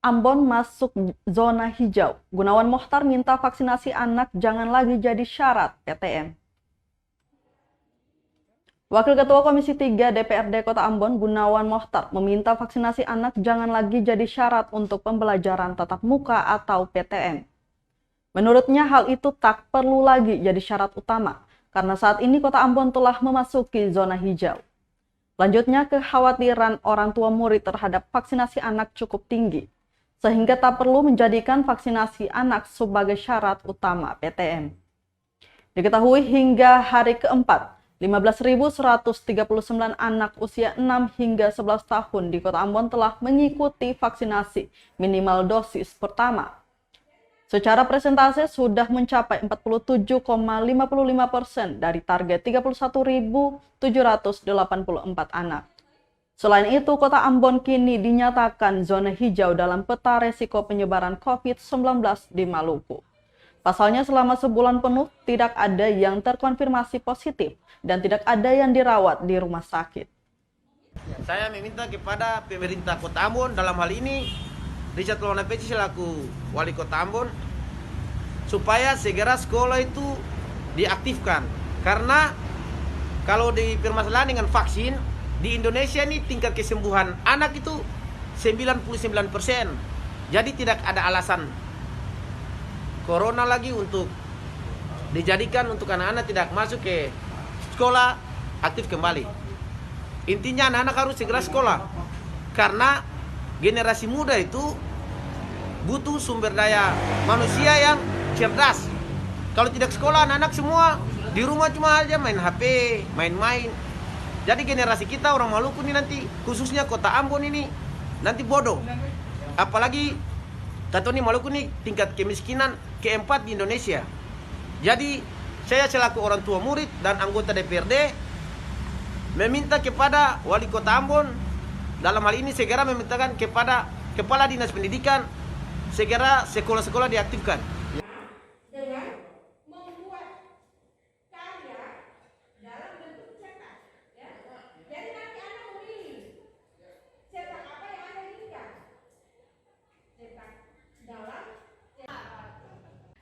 Ambon masuk zona hijau. Gunawan Mochtar minta vaksinasi anak jangan lagi jadi syarat PTM. Wakil Ketua Komisi 3 DPRD Kota Ambon, Gunawan Mochtar, meminta vaksinasi anak jangan lagi jadi syarat untuk pembelajaran tatap muka atau PTM. Menurutnya hal itu tak perlu lagi jadi syarat utama, karena saat ini Kota Ambon telah memasuki zona hijau. Lanjutnya, kekhawatiran orang tua murid terhadap vaksinasi anak cukup tinggi, sehingga tak perlu menjadikan vaksinasi anak sebagai syarat utama PTM. Diketahui hingga hari keempat, 15.139 anak usia 6 hingga 11 tahun di Kota Ambon telah mengikuti vaksinasi minimal dosis pertama. Secara persentase sudah mencapai 47,55% dari target 31.784 anak. Selain itu, Kota Ambon kini dinyatakan zona hijau dalam peta resiko penyebaran COVID-19 di Maluku. Pasalnya selama sebulan penuh tidak ada yang terkonfirmasi positif dan tidak ada yang dirawat di rumah sakit. Saya meminta kepada pemerintah Kota Ambon dalam hal ini Richard Loana Peci selaku Wali Kota Ambon supaya segera sekolah itu diaktifkan. Karena kalau di permasalahan dengan vaksin di Indonesia ini tingkat kesembuhan anak itu 99%. Jadi tidak ada alasan corona lagi untuk dijadikan untuk anak-anak tidak masuk ke sekolah aktif kembali. Intinya anak-anak harus segera sekolah karena generasi muda itu butuh sumber daya manusia yang cerdas. Kalau tidak sekolah anak-anak semua di rumah cuma aja main HP, main-main. Jadi generasi kita orang Maluku ini nanti khususnya Kota Ambon ini nanti bodoh. Apalagi kata nih Maluku ini tingkat kemiskinan keempat di Indonesia. Jadi saya selaku orang tua murid dan anggota DPRD meminta kepada Wali Kota Ambon dalam hal ini segera memintakan kepada Kepala Dinas Pendidikan segera sekolah-sekolah diaktifkan. Dengan membuat karya dalam bentuk cetak, ya. Jadi nanti Anda memilih cetak apa yang Anda inginkan. Cetak dalam.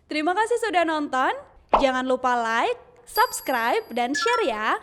Terima kasih sudah nonton. Jangan lupa like, subscribe, dan share ya.